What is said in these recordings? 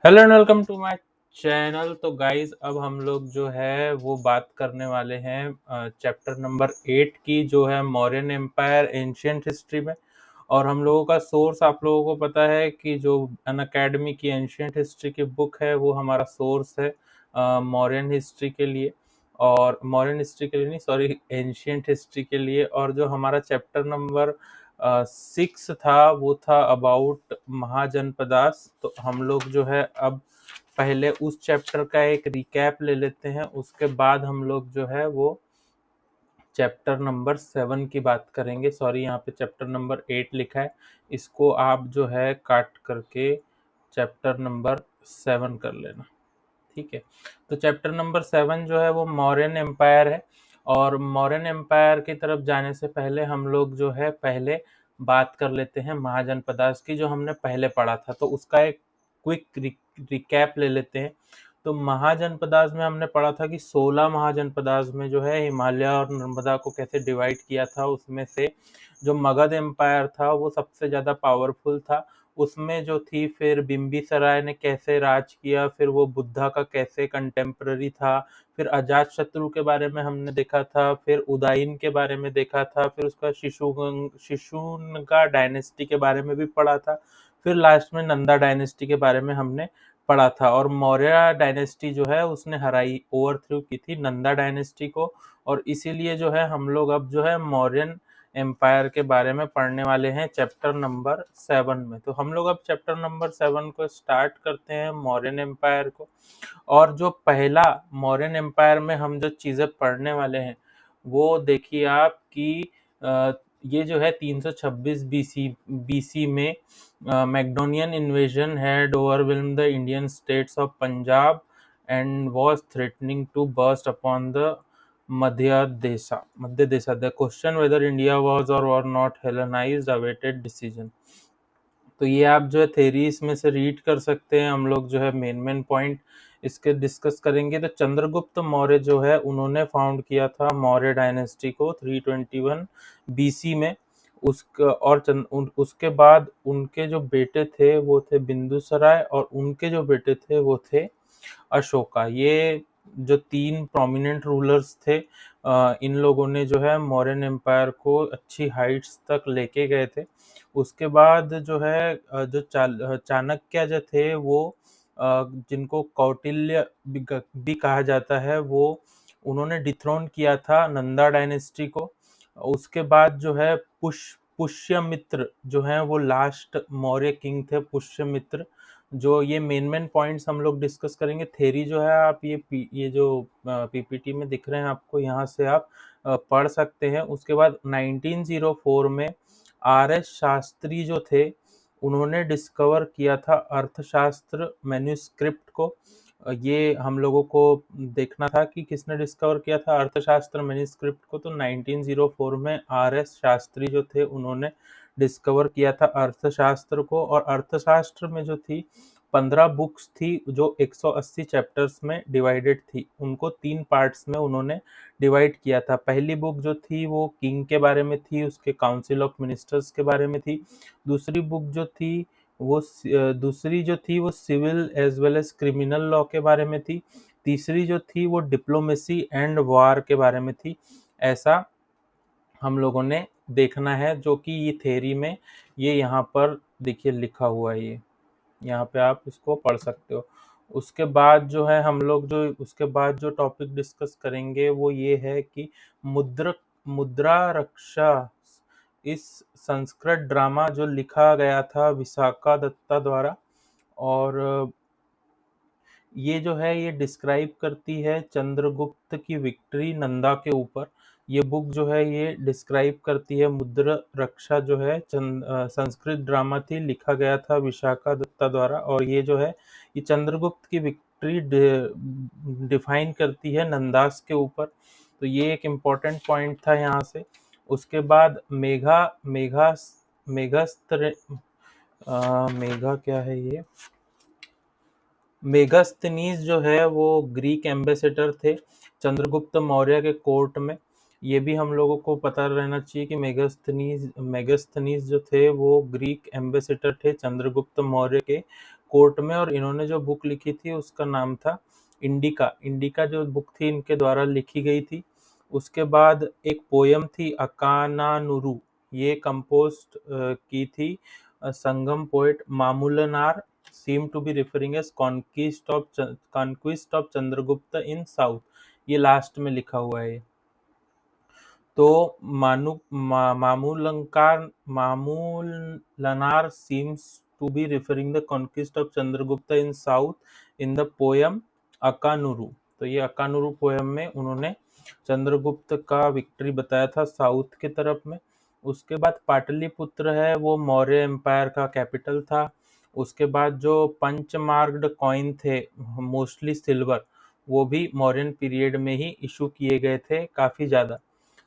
Hello and welcome to my channel. तो guys अब हम लोग जो है वो बात करने वाले हैं चैप्टर नंबर 8 की, जो है मौर्यन एम्पायर एंशियंट हिस्ट्री में। और हम लोगों का सोर्स आप लोगों को पता है कि जो अन अकेडमी की एंशियंट हिस्ट्री की बुक है वो हमारा सोर्स है मौर्यन हिस्ट्री के लिए। और मौर्यन हिस्ट्री के लिए नहीं, सॉरी, एंशियंट हिस्ट्री के लिए। और जो हमारा चैप्टर नंबर 6 था वो था अबाउट महाजनपदास। तो हम लोग जो है अब पहले उस चैप्टर का एक रिकैप ले लेते हैं, उसके बाद हम लोग जो है वो चैप्टर नंबर 7 की बात करेंगे। सॉरी, यहाँ पे चैप्टर नंबर 8 लिखा है, इसको आप जो है काट करके चैप्टर नंबर 7 कर लेना। ठीक है। तो चैप्टर नंबर 7 जो है वो मौर्यन एम्पायर है। और मौर्यन एम्पायर की तरफ जाने से पहले हम लोग जो है पहले बात कर लेते हैं महाजनपदास की, जो हमने पहले पढ़ा था। तो उसका एक क्विक रिकैप ले लेते हैं। तो महाजनपदास में हमने पढ़ा था कि 16 महाजनपदास में जो है हिमालय और नर्मदा को कैसे डिवाइड किया था। उसमें से जो मगध एम्पायर था वो सबसे ज़्यादा पावरफुल था। उसमें जो थी, फिर बिंबिसराय ने कैसे राज किया, फिर वो बुद्धा का कैसे कंटेम्पररी था, फिर अजातशत्रु के बारे में हमने देखा था, फिर उदयन के बारे में देखा था, फिर उसका शिशुनगा डायनेस्टी के बारे में भी पढ़ा था, फिर लास्ट में नंदा डायनेस्टी के बारे में हमने पढ़ा था। और मौर्य डायनेस्टी जो है उसने हराई, ओवरथ्रो की थी नंदा डायनेस्टी को। और इसीलिए जो है हम लोग अब जो है मौर्यन एम्पायर के बारे में पढ़ने वाले हैं चैप्टर नंबर 7 में। तो हम लोग अब चैप्टर नंबर 7 को स्टार्ट करते हैं, मौर्यन एम्पायर को। और जो पहला मौर्यन एम्पायर में हम जो चीज़ें पढ़ने वाले हैं वो देखिए आप कि अ, ये जो है 326 बीसी में Macedonian invasion had overwhelmed the Indian states of Punjab and was threatening to burst upon the Madhya Desha. The question whether India was or were not Hellenised awaited decision. तो ये आप जो है थेरी इसमें से रीड कर सकते हैं। हम लोग जो है मेन मेन पॉइंट इसके डिस्कस करेंगे। तो चंद्रगुप्त मौर्य जो है उन्होंने फाउंड किया था मौर्य डायनेस्टी को 321 बीसी में। उसके बाद उनके जो बेटे थे वो थे बिंदुसराय, और उनके जो बेटे थे वो थे अशोका। ये जो तीन प्रोमिनेंट रूलर्स थे, इन लोगों ने जो है मौर्यन एम्पायर को अच्छी हाइट्स तक लेके गए थे। उसके बाद जो है जो चाणक्य जो थे वो जिनको कौटिल्य भी कहा जाता है, वो उन्होंने डिथ्रोन किया था नंदा डायनेस्टी को। उसके बाद जो है पुष्यमित्र जो है वो लास्ट मौर्य किंग थे, पुष्यमित्र। जो ये मेन मेन पॉइंट्स हम लोग डिस्कस करेंगे। थेरी जो है आप ये जो पीपीटी में दिख रहे हैं आपको, यहाँ से आप पढ़ सकते हैं। उसके बाद 1904 में आर एस शास्त्री जो थे उन्होंने डिस्कवर किया था अर्थशास्त्र मैन्युस्क्रिप्ट को। ये हम लोगों को देखना था कि किसने डिस्कवर किया था अर्थशास्त्र मैन्युस्क्रिप्ट को। तो 1904 में आर एस शास्त्री जो थे उन्होंने डिस्कवर किया था अर्थशास्त्र को। और अर्थशास्त्र में जो थी 15 बुक्स थी जो 180 चैप्टर्स में डिवाइडेड थी। उनको 3 पार्ट्स में उन्होंने डिवाइड किया था। पहली बुक जो थी वो किंग के बारे में थी, उसके काउंसिल ऑफ मिनिस्टर्स के बारे में थी। दूसरी बुक जो थी दूसरी जो थी वो civil as well as criminal law के बारे में थी। तीसरी जो थी वो डिप्लोमेसी एंड वॉर के बारे में थी। ऐसा हम लोगों ने देखना है, जो कि ये थेरी में ये यहाँ पर देखिए लिखा हुआ है। ये यहाँ पे आप इसको पढ़ सकते हो। उसके बाद जो है हम लोग जो उसके बाद जो टॉपिक डिस्कस करेंगे वो ये है कि मुद्रा रक्षा, इस संस्कृत ड्रामा जो लिखा गया था विशाखा दत्ता द्वारा। और ये जो है ये डिस्क्राइब करती है चंद्रगुप्त की विक्ट्री नंदा के ऊपर। ये बुक जो है ये डिस्क्राइब करती है मुद्रा रक्षा, जो है संस्कृत ड्रामा थी, लिखा गया था विशाखा दत्ता द्वारा। और ये जो है ये चंद्रगुप्त की विक्ट्री डिफाइन करती है नंदास के ऊपर। तो ये एक इम्पॉर्टेंट पॉइंट था यहाँ से। उसके बाद मेघास्त्र मेघा क्या है ये, मेगास्थनीज जो है वो ग्रीक एम्बेसडर थे चंद्रगुप्त मौर्य के कोर्ट में। ये भी हम लोगों को पता रहना चाहिए कि मेगास्थनीज जो थे वो ग्रीक एम्बेसडर थे चंद्रगुप्त मौर्य के कोर्ट में, और इन्होंने जो बुक लिखी थी उसका नाम था इंडिका। इंडिका जो बुक थी इनके द्वारा लिखी गई थी। उसके बाद एक पोयम थी अकानानुरू, ये कंपोज की थी Sangam poet Mamulanar, seem to be referring as conquest of Chandragupta in south। ये लास्ट में लिखा हुआ है। तो मामूलनार seems to be referring the conquest of Chandragupta in south in the poem अकानुरू। तो ये अकानुरू पोयम में उन्होंने चंद्रगुप्त का विक्ट्री बताया था साउथ की तरफ में। उसके बाद पाटलिपुत्र है वो मौर्य एम्पायर का कैपिटल था। उसके बाद जो पंचमार्क्ड कॉइन थे मोस्टली सिल्वर, वो भी मौर्यन पीरियड में ही इशू किए गए थे काफ़ी ज़्यादा।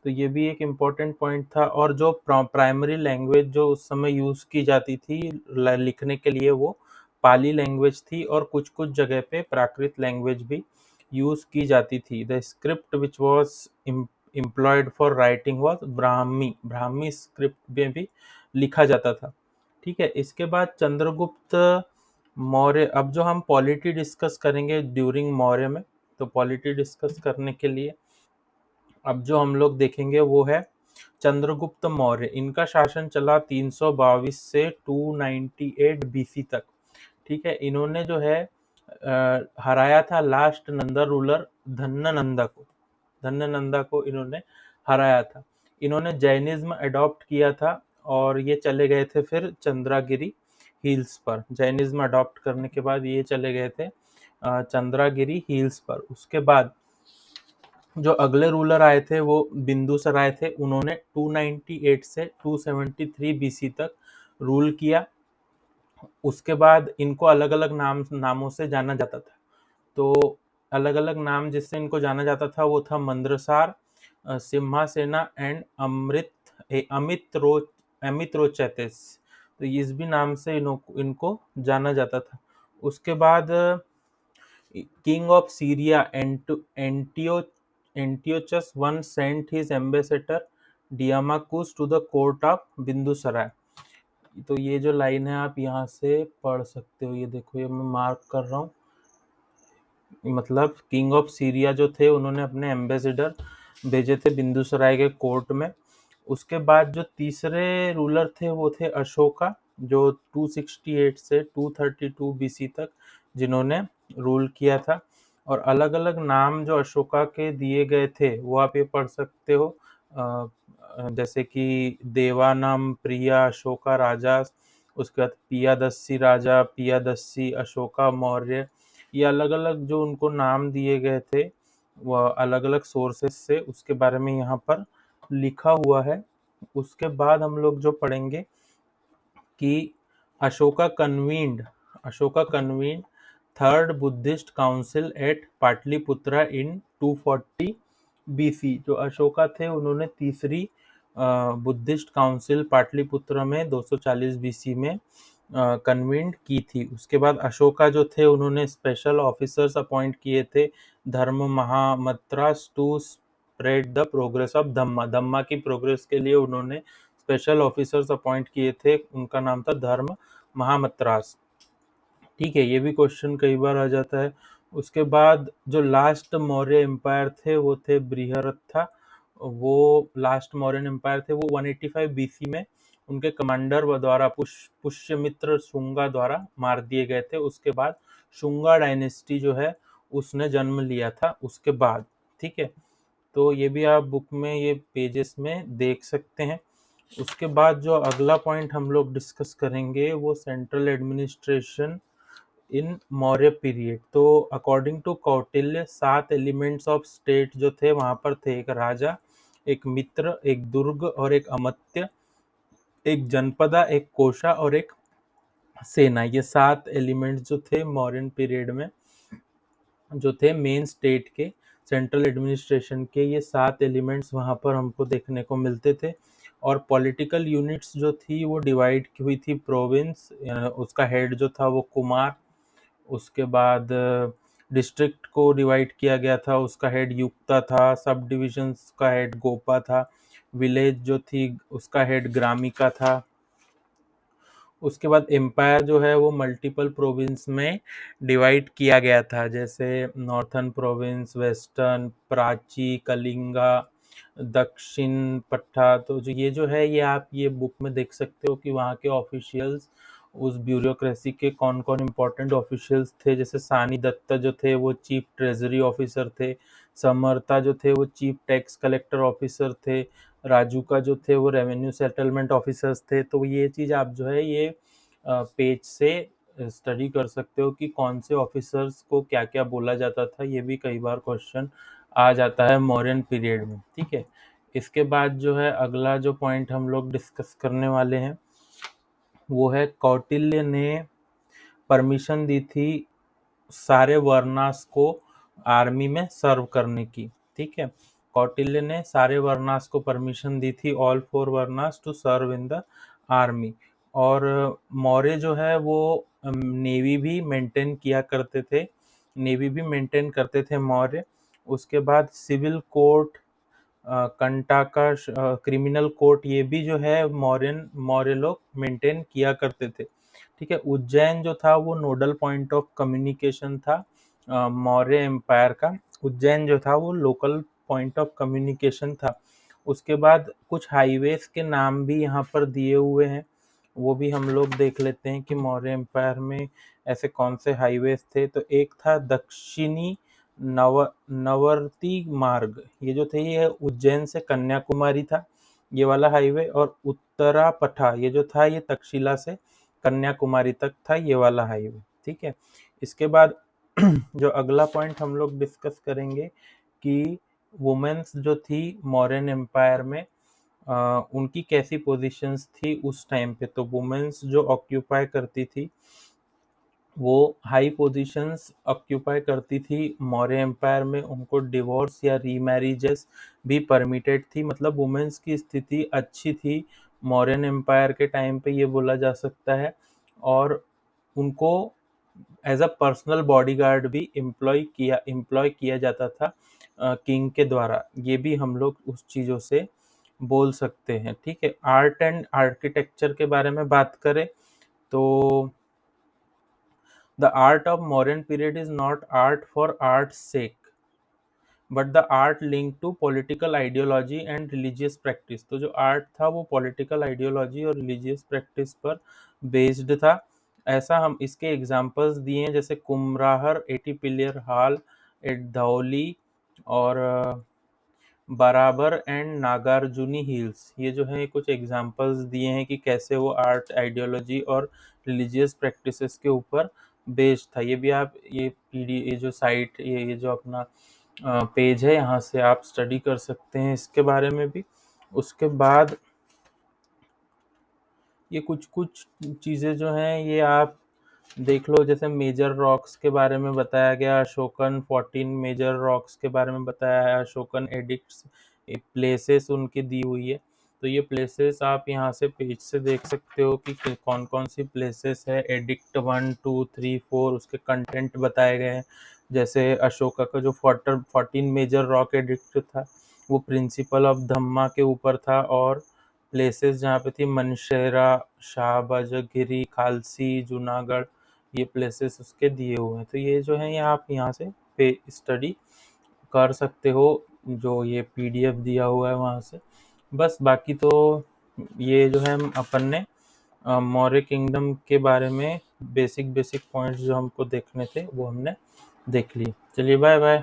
तो ये भी एक इम्पोर्टेंट पॉइंट था। और जो प्राइमरी लैंग्वेज जो उस समय यूज़ की जाती थी लिखने के लिए वो पाली लैंग्वेज थी, और कुछ कुछ जगह पे प्राकृत लैंग्वेज भी यूज़ की जाती थी। The script which was employed for writing was Brahmi. Brahmi script में भी लिखा जाता था। ठीक है, इसके बाद चंद्रगुप्त मौर्य। अब जो हम पॉलिटी डिस्कस करेंगे ड्यूरिंग मौर्य में, तो पॉलिटी डिस्कस करने के लिए अब जो हम लोग देखेंगे वो है चंद्रगुप्त मौर्य। इनका शासन चला 322 से 298 बीसी तक। ठीक है, इन्होंने जो है हराया था लास्ट नंदा रूलर धन्ननंदा को। धन्ननंदा को इन्होंने हराया था। इन्होंने जैनिज्म अडॉप्ट किया था, और ये चले गए थे फिर चंद्रागिरी हिल्स पर। जैनिज्म अडॉप्ट करने के बाद ये चले गए थे चंद्रागिरी हिल्स पर। उसके बाद जो अगले रूलर आए थे वो बिंदुसराय थे। उन्होंने 298 से 273 बीसी तक रूल किया। उसके बाद इनको अलग अलग नामों से जाना जाता था। तो अलग अलग नाम जिससे इनको जाना जाता था वो था मंद्रसार, सिम्हासेना एंड अमित्रोचैतिस। तो इस भी नाम से इनको जाना जाता था। उसके बाद king of Syria Antiochus one sent his ambassador Deimachus to the court of Bindusara. तो ये जो लाइन है आप यहाँ से पढ़ सकते हो। ये देखो, ये मैं मार्क कर रहा हूँ। मतलब किंग ऑफ सीरिया जो थे उन्होंने अपने एम्बेसडर भेजे थे बिंदुसराय के कोर्ट में। उसके बाद जो तीसरे रूलर थे वो थे अशोका, जो 268 से 232 बीसी तक जिन्होंने रूल किया था। और अलग अलग नाम जो अशोका के दिए गए थे वो आप ये पढ़ सकते हो, जैसे कि देवानाम प्रिया अशोका राजा। उसके बाद पियादस्सी राजा, पियादस्सी अशोका मौर्य। ये अलग अलग जो उनको नाम दिए गए थे वह अलग अलग सोर्सेस से, उसके बारे में यहाँ पर लिखा हुआ है। उसके बाद हम लोग जो पढ़ेंगे कि Ashoka convened third Buddhist council at Pataliputra in 240 BC. जो अशोका थे उन्होंने तीसरी बुद्धिस्ट काउंसिल पाटलिपुत्र में 240 बीसी में कन्वीन्ड की थी। उसके बाद अशोका जो थे उन्होंने स्पेशल ऑफिसर्स अपॉइंट किए थे Dharma Mahamatras to spread the progress of Dhamma. Dhamma की प्रोग्रेस के लिए उन्होंने स्पेशल ऑफिसर्स अपॉइंट किए थे, उनका नाम था धर्म महामत्रास। ठीक है, ये भी क्वेश्चन कई बार आ जाता है। उसके बाद जो लास्ट मौर्य एम्पायर थे वो थे बृहरत्था। वो लास्ट मौर्यन एम्पायर थे, वो 185 बीसी में उनके कमांडर द्वारा पुष्यमित्र शुंगा द्वारा मार दिए गए थे। उसके बाद शुंगा डायनेस्टी जो है उसने जन्म लिया था उसके बाद। ठीक है, तो ये भी आप बुक में ये पेजेस में देख सकते हैं। उसके बाद जो अगला पॉइंट हम लोग डिस्कस करेंगे वो central administration in Maurya period. तो according to Kautilya 7 elements of state जो थे वहां पर थे, एक राजा, एक मित्र, एक दुर्ग और एक अमत्य, एक जनपदा, एक कोशा और एक सेना। ये 7 एलिमेंट्स जो थे मौर्यन पीरियड में जो थे मेन स्टेट के सेंट्रल एडमिनिस्ट्रेशन के, ये 7 एलिमेंट्स वहाँ पर हमको देखने को मिलते थे। और पॉलिटिकल यूनिट्स जो थी वो डिवाइड की हुई थी प्रोविंस, उसका हेड जो था वो कुमार। उसके बाद डिस्ट्रिक्ट को डिवाइड किया गया था, उसका हेड युक्ता था। सब डिविजन्स का हेड गोपा था। विलेज जो थी उसका हेड ग्रामिका था। उसके बाद एम्पायर जो है वो मल्टीपल प्रोविंस में डिवाइड किया गया था, जैसे northern province, western, Prachi, Kalinga, दक्षिण पट्टा। तो जो ये जो है, ये आप ये बुक में देख सकते हो कि वहाँ के ऑफिशियल्स, उस ब्यूरोक्रेसी के कौन कौन इम्पोर्टेंट ऑफिशियल्स थे। जैसे सानी दत्ता जो थे वो चीफ ट्रेजरी ऑफिसर थे, समर्था जो थे वो चीफ टैक्स कलेक्टर ऑफिसर थे, राजू का जो थे वो रेवेन्यू सेटलमेंट ऑफिसर्स थे। तो ये चीज़ आप जो है ये पेज से स्टडी कर सकते हो कि कौन से ऑफिसर्स को क्या क्या बोला जाता था। ये भी कई बार क्वेश्चन आ जाता है मौर्यन पीरियड में, ठीक है। इसके बाद जो है अगला जो पॉइंट हम लोग डिस्कस करने वाले हैं वो है कौटिल्य ने परमिशन दी थी सारे वर्नास को आर्मी में सर्व करने की, ठीक है। कौटिल्य ने सारे वर्नास को परमिशन दी थी, all four varnas to serve in the army. और मौर्य जो है वो नेवी भी मेंटेन किया करते थे, नेवी भी मेंटेन करते थे मौर्य। उसके बाद सिविल कोर्ट, कंटाका क्रिमिनल कोर्ट, ये भी जो है मौर्य लोग मेंटेन किया करते थे, ठीक है। उज्जैन जो था वो नोडल पॉइंट ऑफ कम्युनिकेशन था मौर्य एम्पायर का। उज्जैन जो था वो लोकल पॉइंट ऑफ कम्युनिकेशन था। उसके बाद कुछ हाईवेज के नाम भी यहाँ पर दिए हुए हैं, वो भी हम लोग देख लेते हैं कि मौर्य एम्पायर में ऐसे कौन से हाईवेज थे। तो एक था दक्षिणी नवर्ती मार्ग, ये जो थे ये उज्जैन से कन्याकुमारी था, ये वाला हाईवे। और उत्तरा पथा, ये जो था ये तक्षशिला से कन्याकुमारी तक था, ये वाला हाईवे, ठीक है। इसके बाद जो अगला पॉइंट हम लोग डिस्कस करेंगे कि वुमेन्स जो थी मौर्यन एम्पायर में, उनकी कैसी पोजीशंस थी उस टाइम पे। तो वुमेन्स जो ऑक्यूपाई करती थी वो हाई पोजीशंस ऑक्यूपाई करती थी मौर्य एम्पायर में, उनको डिवोर्स या रीमैरिजेस भी परमिटेड थी। मतलब वुमेन्स की स्थिति अच्छी थी मौर्यन एम्पायर के टाइम पे, ये बोला जा सकता है। और उनको एज अ पर्सनल बॉडीगार्ड भी एम्प्लॉय किया जाता था किंग के द्वारा। ये भी हम लोग उस चीज़ों से बोल सकते हैं, ठीक है। आर्ट एंड आर्किटेक्चर के बारे में बात करें तो the art of Mauryan period is not art for art's sake, but the art linked to political ideology and religious practice। तो जो आर्ट था वो पॉलिटिकल आइडियोलॉजी और रिलीजियस प्रैक्टिस पर बेस्ड था। ऐसा हम इसके एग्जांपल्स दिए हैं, जैसे Kumrahar, eighty pillar hall at Dhauli, और बराबर एंड नागार्जुनी हिल्स। ये जो है कुछ एग्जांपल्स दिए हैं कि कैसे वो आर्ट आइडियोलॉजी और रिलीजियस प्रैक्टिसेस के ऊपर बेस्ड था। ये भी आप ये पीडी ये जो साइट ये जो अपना पेज है यहाँ से आप स्टडी कर सकते हैं इसके बारे में भी। उसके बाद ये कुछ कुछ चीज़ें जो हैं ये आप देख लो, जैसे मेजर रॉक्स के बारे में बताया गया, अशोकन 14 मेजर रॉक्स के बारे में बताया है, अशोकन एडिक्ट्स प्लेसेस उनकी दी हुई है। तो ये प्लेसेस आप यहाँ से पेज से देख सकते हो कि कौन कौन सी प्लेसेस है। एडिक्ट 1 2 3 4 उसके कंटेंट बताए गए हैं। जैसे अशोका का जो 14 मेजर रॉक एडिक्ट था वो प्रिंसिपल ऑफ धम्मा के ऊपर था, और प्लेसेस जहाँ पे थी मनशेरा, शाहबाज गिरी, खालसी, जूनागढ़, ये प्लेसेस उसके दिए हुए हैं। तो ये जो है ये आप यहाँ से पे स्टडी कर सकते हो, जो ये पीडीएफ दिया हुआ है वहाँ से। बस बाकी तो ये जो है हम अपन ने मौर्य किंगडम के बारे में बेसिक बेसिक पॉइंट्स जो हमको देखने थे वो हमने देख लिए। चलिए बाय बाय।